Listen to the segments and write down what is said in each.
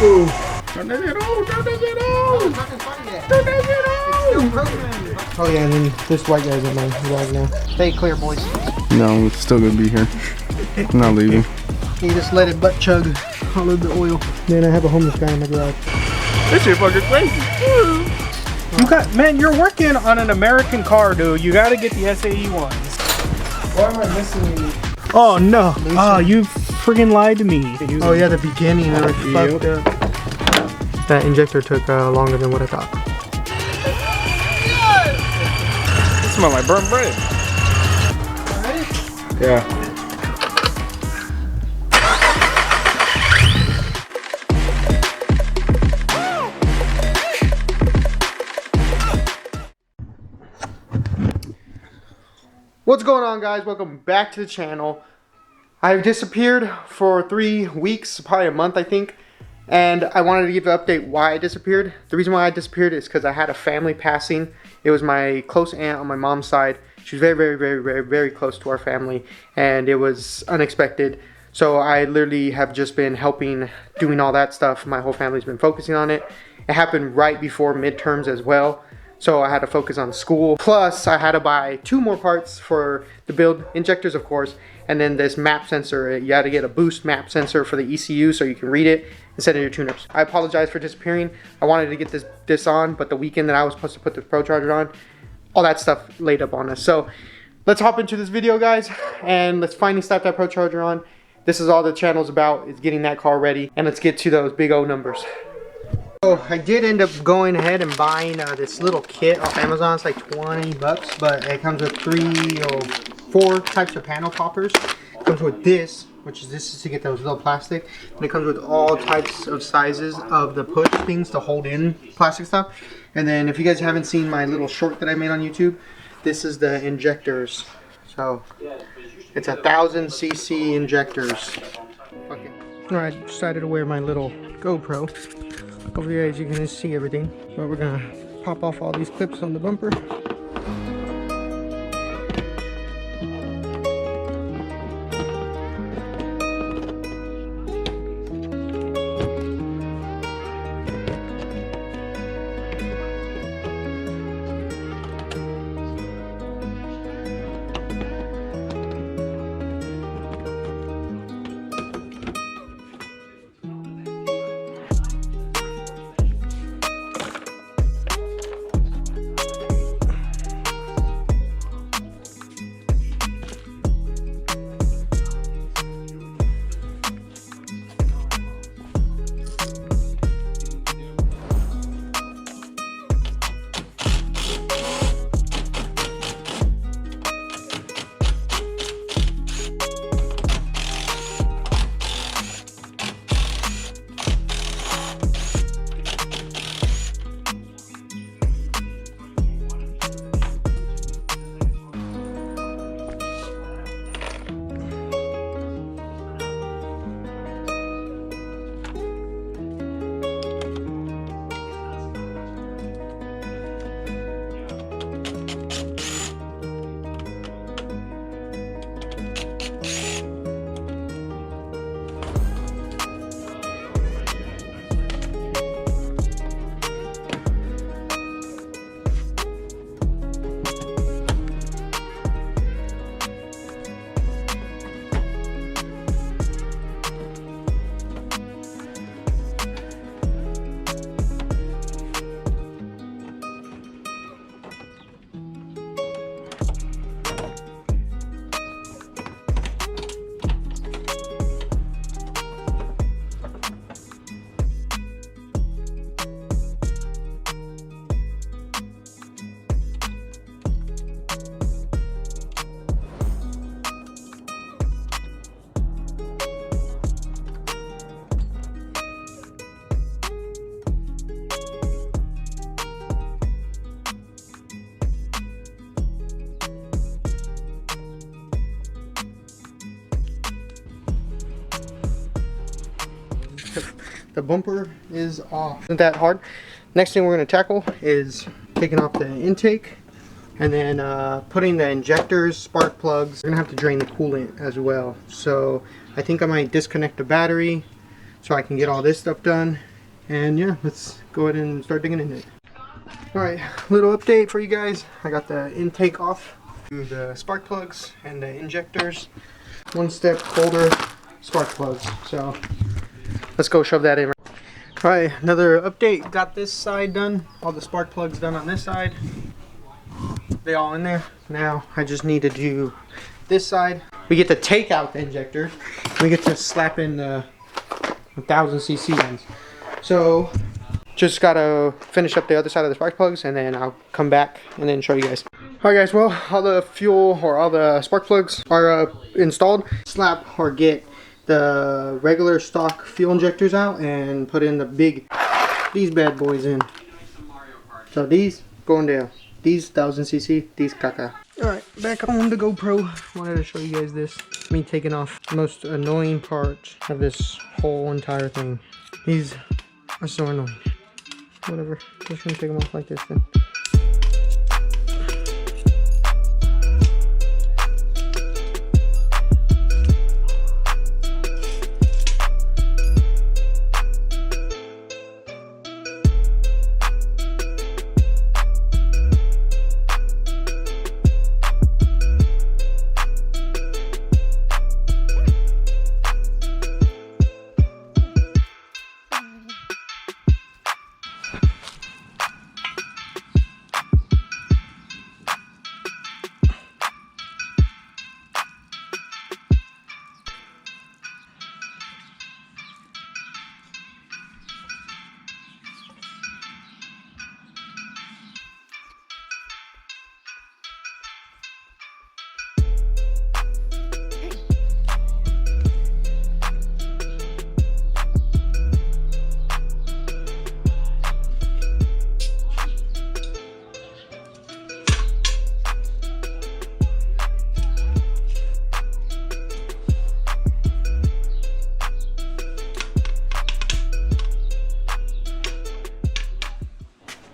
Ooh. Turn that shit on, turn that shit on. Turn that shit on. Oh yeah, and then this white guy's in my vlog now. Stay clear, boys. No, we're still gonna be here. I'm not leaving. You just let it butt chug all of the oil. Then I have a homeless guy in my garage. This shit fucking crazy. You got, man, you're working on an American car, dude. You gotta get the SAE ones. Why am I missing? Oh no. Oh, you friggin' lied to me. Oh yeah, the beginning. Fucked up. That injector took longer than what I thought. It smells like burnt bread. Yeah. What's going on, guys? Welcome back to the channel. I've disappeared for 3 weeks, probably a month I think, and I wanted to give an update why I disappeared. The reason why I disappeared is because I had a family passing. It was my close aunt on my mom's side. She was very close to our family, and it was unexpected. So I literally have just been helping, doing all that stuff. My whole family's been focusing on it. It happened right before midterms as well. So I had to focus on school. Plus, I had to buy 2 more parts for the build injectors, of course, and then this map sensor. You had to get a boost map sensor for the ECU so you can read it instead of your tune-ups. I apologize for disappearing. I wanted to get this on, but the weekend that I was supposed to put the procharger on, all that stuff laid up on us. So let's hop into this video, guys, and let's finally slap that procharger on. This is all the channel's about, is getting that car ready, and let's get to those big O numbers. So I did end up going ahead and buying this little kit off Amazon. It's like 20 bucks, but it comes with 4 types of panel poppers. It comes with this, which is to get those little plastic, and it comes with all types of sizes of the push things to hold in plastic stuff. And then if you guys haven't seen my little short that I made on YouTube, this is the injectors. So it's 1,000 cc injectors. Okay. Alright, I decided to wear my little GoPro. Over here, as you can see everything, but we're gonna pop off all these clips on the bumper. The bumper is off. Isn't that hard? Next thing we're going to tackle is taking off the intake and then putting the injectors, spark plugs. We're going to have to drain the coolant as well. So I think I might disconnect the battery so I can get all this stuff done, And yeah, let's go ahead and start digging into it. Alright, little update for you guys. I got the intake off, the spark plugs and the injectors. 1 step holder spark plugs. So let's go shove that in. Alright, another update. Got this side done. All the spark plugs done on this side. They all in there. Now I just need to do this side. We get to take out the injectors. We get to slap in the 1000cc ones. So just gotta finish up the other side of the spark plugs, and then I'll come back and then show you guys. Alright guys, well, all the fuel or all the spark plugs are installed. Slap or get the regular stock fuel injectors out and put in these bad boys in. So these going down. These 1000cc, these caca. Alright, back on the GoPro. Wanted to show you guys this. Me taking off the most annoying part of this whole entire thing. These are so annoying. Whatever, just gonna take them off like this then.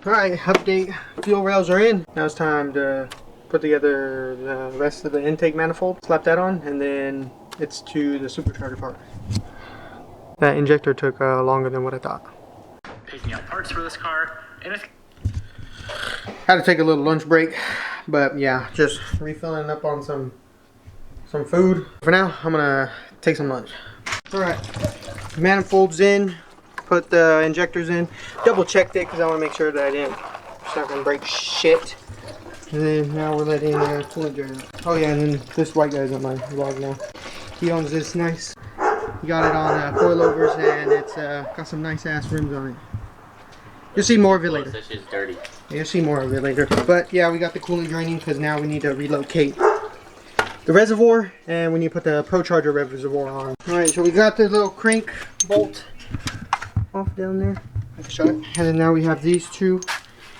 Alright, update. Fuel rails are in. Now it's time to put together the rest of the intake manifold. Slap that on, and then it's to the supercharger part. That injector took longer than what I thought. Picking out parts for this car, and it's... Had to take a little lunch break, but yeah, just refilling up on some food. For now, I'm gonna take some lunch. Alright, manifolds in. Put the injectors in. Double checked it because I want to make sure that it's not gonna break shit. And then now we're letting the coolant drain out. Oh yeah, and then this white guy's on my vlog now. He owns this nice. He got it on coilovers, and it's got some nice ass rims on it. You'll see more of it later. That shit's dirty. You'll see more of it later. But yeah, we got the coolant draining because now we need to relocate the reservoir, and we need to put the procharger reservoir on. Alright, so we got the little crank bolt off down there. I can show it. And then now we have these two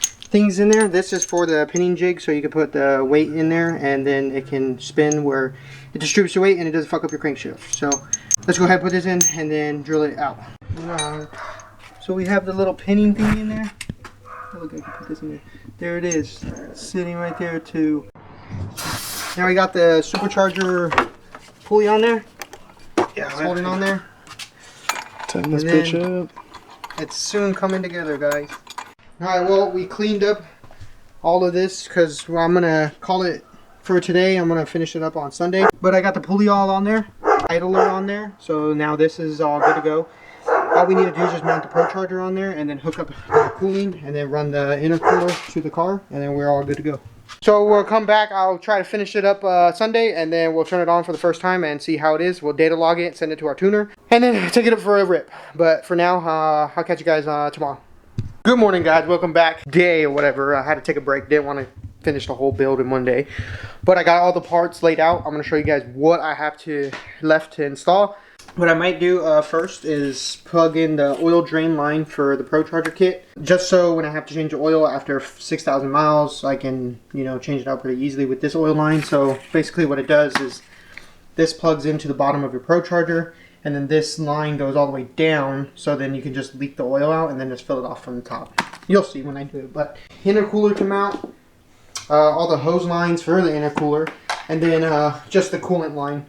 things in there. This is for the pinning jig, so you can put the weight in there, and then it can spin where it distributes the weight and it doesn't fuck up your crankshaft. So let's go ahead and put this in and then drill it out. So we have the little pinning thing in there. Oh, look, I can put this in there. There it is, sitting right there too. Now we got the supercharger pulley on there. Yeah, it's holding on there. Tighten this bitch up. It's soon coming together, guys. Alright, well, we cleaned up all of this because I'm going to call it for today. I'm going to finish it up on Sunday. But I got the pulley all on there, idler on there. So now this is all good to go. All we need to do is just mount the procharger on there and then hook up the cooling and then run the intercooler to the car, and then we're all good to go. So we'll come back. I'll try to finish it up Sunday, and then we'll turn it on for the first time and see how it is. We'll data log it, send it to our tuner, and then take it up for a rip. But for now, I'll catch you guys tomorrow. Good morning, guys. Welcome back. Day or whatever. I had to take a break. Didn't want to finish the whole build in one day. But I got all the parts laid out. I'm going to show you guys what I have left to install. What I might do first is plug in the oil drain line for the procharger kit, just so when I have to change the oil after 6,000 miles, I can, change it out pretty easily with this oil line. So basically what it does is this plugs into the bottom of your procharger, and then this line goes all the way down, so then you can just leak the oil out and then just fill it off from the top. You'll see when I do it. But intercooler to mount, all the hose lines for the intercooler, and then just the coolant line.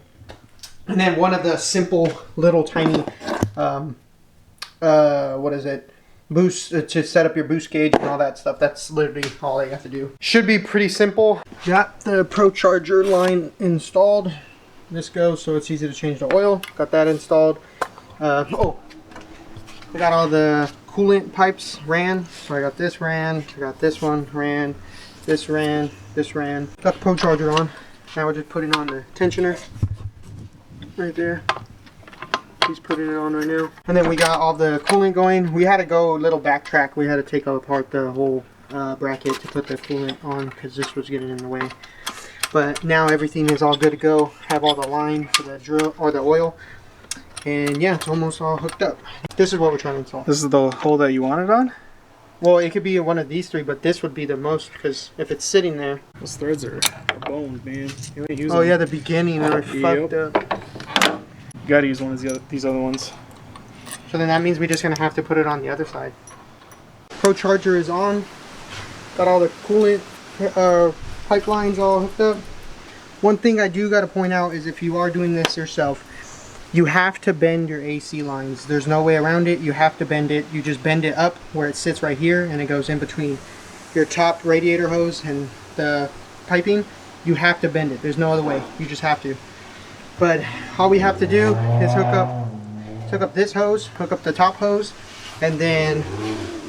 And then one of the simple little tiny what is it? Boost to set up your boost gauge and all that stuff. That's literally all you have to do. Should be pretty simple. Got the procharger line installed. This goes so it's easy to change the oil. Got that installed. Oh, I got all the coolant pipes ran. So I got this ran. I got this one ran. This ran. This ran. Got the procharger on. Now we're just putting on the tensioner right there. He's putting it on right now. And then we got all the coolant going. We had to go a little backtrack. We had to take apart the whole bracket to put the coolant on because this was getting in the way. But now everything is all good to go. Have all the line for the drill or the oil. And yeah, it's almost all hooked up. This is what we're trying to install. This is the hole that you wanted on? Well, it could be one of these three, but this would be the most because if it's sitting there. Those threads are boned, man. You ain't using Oh yeah, the beginning are fucked up. You gotta use one of these other ones. So then that means we're just gonna have to put it on the other side. Procharger is on. Got all the coolant pipelines all hooked up. One thing I do gotta point out is if you are doing this yourself, you have to bend your AC lines. There's no way around it. You have to bend it. You just bend it up where it sits right here and it goes in between your top radiator hose and the piping. You have to bend it. There's no other way. You just have to. But all we have to do is hook up this hose, hook up the top hose, and then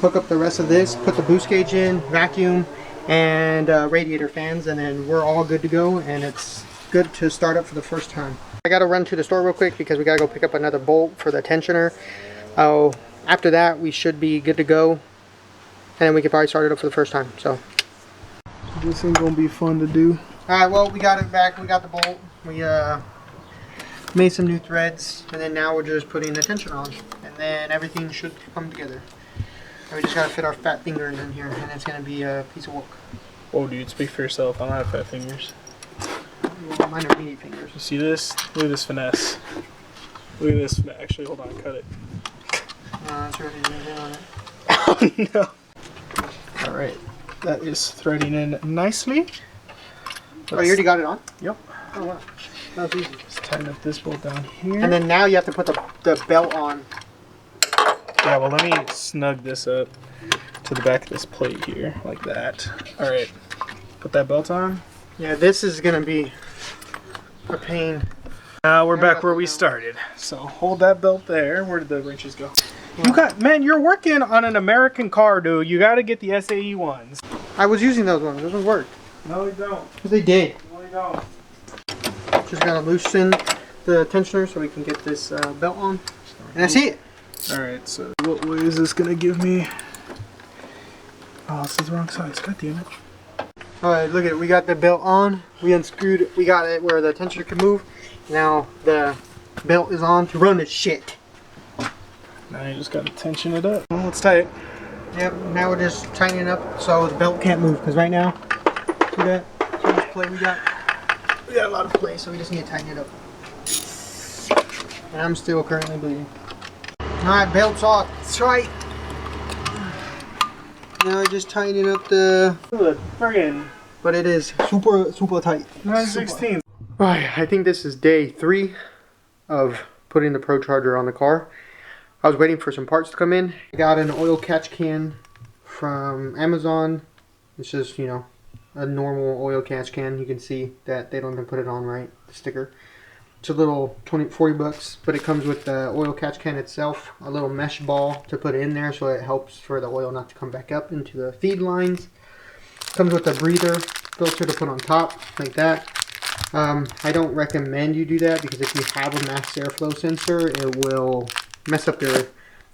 hook up the rest of this, put the boost gauge in, vacuum, and radiator fans, and then we're all good to go, and it's good to start up for the first time. I gotta run to the store real quick because we gotta go pick up another bolt for the tensioner. After that, we should be good to go, and then we could probably start it up for the first time. So This ain't gonna be fun to do. alright, well, we got it back. We got the bolt. We made some new threads, and then now we're just putting the tensioner on, and then everything should come together. And we just gotta fit our fat fingers in here, and it's gonna be a piece of work. Oh, dude, speak for yourself. I don't have fat fingers. Well, mine are meaty fingers. You see this? Look at this finesse. Look at this. Actually, hold on. Cut it. That's already in on it. Oh, no. All right. That is threading in nicely. Oh, you already got it on? Yep. Oh, wow. That was easy. Just tighten up this bolt down here. And then now you have to put the belt on. Yeah, well, let me snug this up to the back of this plate here, like that. All right. Put that belt on. Yeah, this is gonna be a pain. Now we're back where we started. So hold that belt there. Where did the wrenches go? Man, you're working on an American car, dude. You got to get the SAE ones. I was using those ones. Those ones worked. No, you don't. Because they did. No, you don't. Just gotta loosen the tensioner so we can get this belt on. And that's it. All right. So what way is this gonna give me? Oh, this is the wrong size. God damn it. Alright, look at it. We got the belt on. We unscrewed it. We got it where the tensioner can move. Now the belt is on to run this shit. Now you just gotta tension it up. Well, it's tight. Yep, now we're just tightening up so the belt can't move. Because right now, see that? So much play we got. We got a lot of play, so we just need to tighten it up. And I'm still currently bleeding. Alright, belt's off. It's right. Now we're just tightening up the... Friggin' But it is super, super tight. 9/16. Alright, I think this is day 3 of putting the procharger on the car. I was waiting for some parts to come in. I got an oil catch can from Amazon. It's just, you know, a normal oil catch can. You can see that they don't even put it on right, the sticker. It's a little 40 bucks, but it comes with the oil catch can itself, a little mesh ball to put in there so it helps for the oil not to come back up into the feed lines. Comes with a breather filter to put on top, like that. I don't recommend you do that because if you have a mass airflow sensor, it will mess up your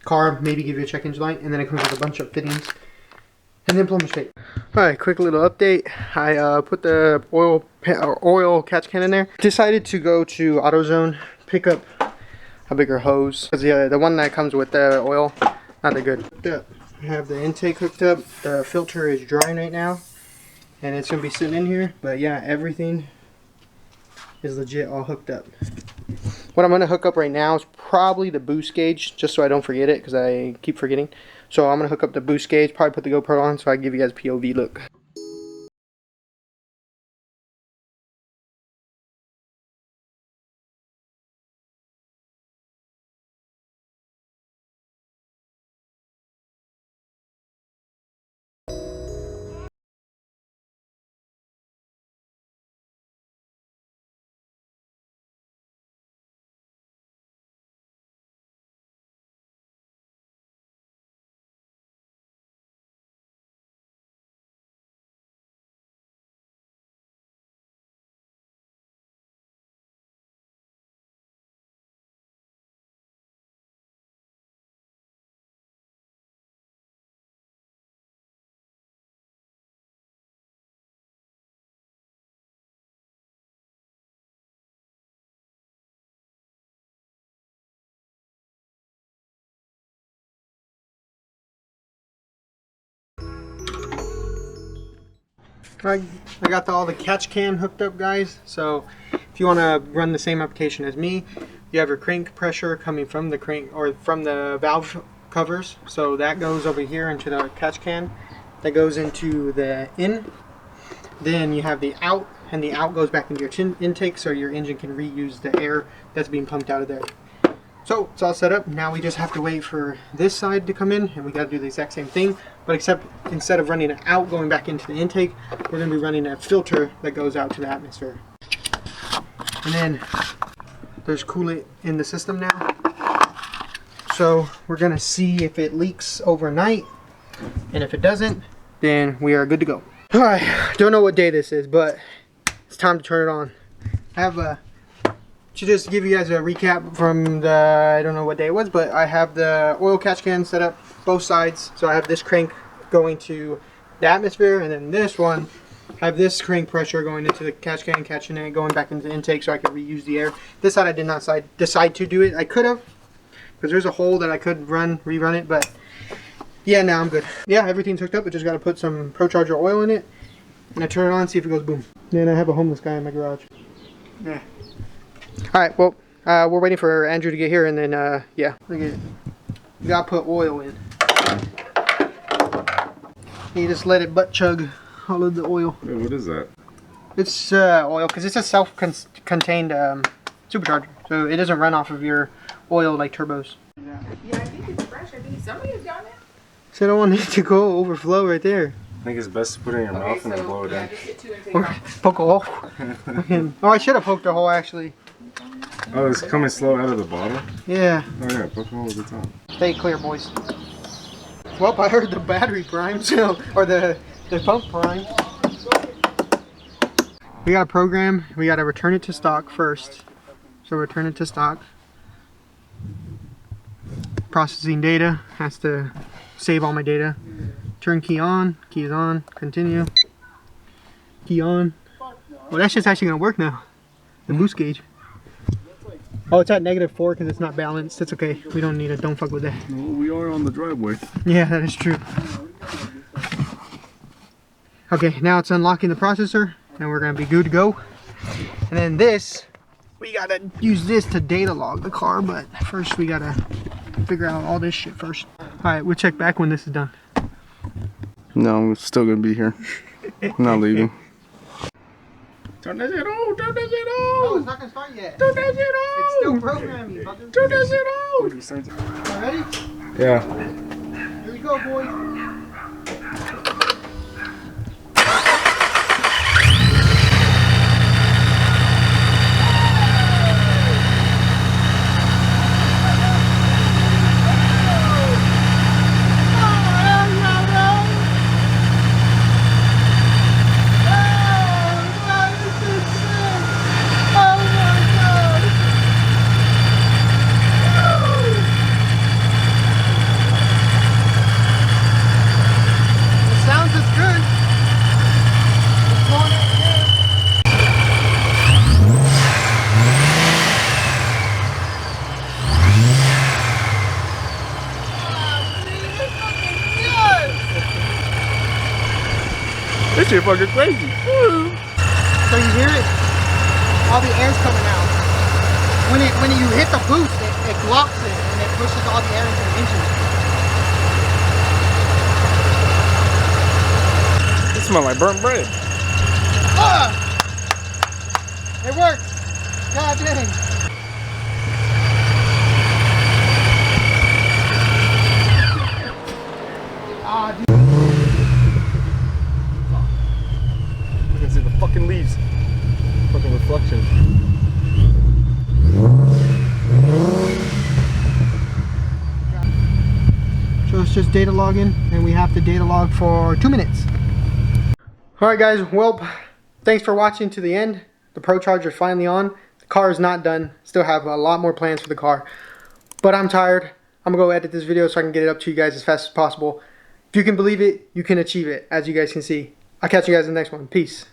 car, maybe give you a check engine light, and then it comes with a bunch of fittings and then plumber's tape. Alright, quick little update. I put the oil catch can in there. Decided to go to AutoZone, pick up a bigger hose. Because the one that comes with the oil, not that good. I have the intake hooked up. The filter is drying right now. And it's going to be sitting in here. But yeah, everything is legit all hooked up. What I'm going to hook up right now is probably the boost gauge, just so I don't forget it, because I keep forgetting. So I'm going to hook up the boost gauge, probably put the GoPro on so I can give you guys a POV look. I got all the catch can hooked up, guys. So if you want to run the same application as me, you have your crank pressure coming from the crank or from the valve covers. So that goes over here into the catch can. That goes into the in. Then you have the out, and the out goes back into your intake, so your engine can reuse the air that's being pumped out of there. So it's all set up. Now we just have to wait for this side to come in, and we got to do the exact same thing, but except instead of running it out going back into the intake, we're going to be running a filter that goes out to the atmosphere. And then there's coolant in the system now, so we're going to see if it leaks overnight, and if it doesn't, then we are good to go. All right, don't know what day this is, but it's time to turn it on. I have to just give you guys a recap from the, I don't know what day it was, but I have the oil catch can set up both sides. So I have this crank going to the atmosphere, and then this one, I have this crank pressure going into the catch can, catching it, going back into the intake so I can reuse the air. This side I did not decide to do it. I could have, because there's a hole that I could rerun it, but yeah, now I'm good. Yeah, everything's hooked up. I just got to put some procharger oil in it, and I turn it on, see if it goes boom. Then I have a homeless guy in my garage. Yeah. All right, well, we're waiting for Andrew to get here, and then, yeah. Look at it. You gotta put oil in. You just let it butt chug all of the oil. Hey, what is that? It's oil, because it's a self-contained supercharger, so it doesn't run off of your oil like turbos. Yeah, I think it's fresh. I think somebody has done it. So I don't want it to go overflow right there. I think it's best to put it in your mouth and then blow it in. Just get two and take Or off. poke a hole. Oh, I should have poked a hole, actually. Oh, it's coming slow out of the bottle? Yeah. Oh yeah, poke a hole at the top. Stay clear, boys. Well, I heard the battery prime, so, or the pump prime. We got a program. We got to return it to stock first. So return it to stock. Processing data. Has to save all my data. Turn key on. Key is on. Continue. Key on. Well, that shit's actually going to work now. The boost gauge. Oh, it's at -4 because it's not balanced. It's okay. We don't need it. Don't fuck with that. Well, we are on the driveway. Yeah, that is true. Okay, now it's unlocking the processor, and we're gonna be good to go. And then this, we gotta use this to data log the car, but first we gotta figure out all this shit first. All right, we'll check back when this is done. No, I'm still gonna be here. I'm not leaving. Turn that shit on! Turn that shit No, on! it's not gonna start yet. Turn that shit It's still on! programming, fucker. Turn that shit on! All ready? Yeah. Here we go, boys. This shit fucking crazy. Woo. So you hear it? All the air's coming out. When you hit the boost, it blocks it and it pushes all the air into the engine. It smells like burnt bread. Ah! It worked. God dang. Ah, dude. You can see the fucking leaves. Fucking reflection. So it's just data logging, and we have to data log for 2 minutes. Alright guys, well, thanks for watching to the end. The procharger is finally on. The car is not done. Still have a lot more plans for the car. But I'm tired. I'm going to go edit this video so I can get it up to you guys as fast as possible. If you can believe it, you can achieve it, as you guys can see. I'll catch you guys in the next one. Peace.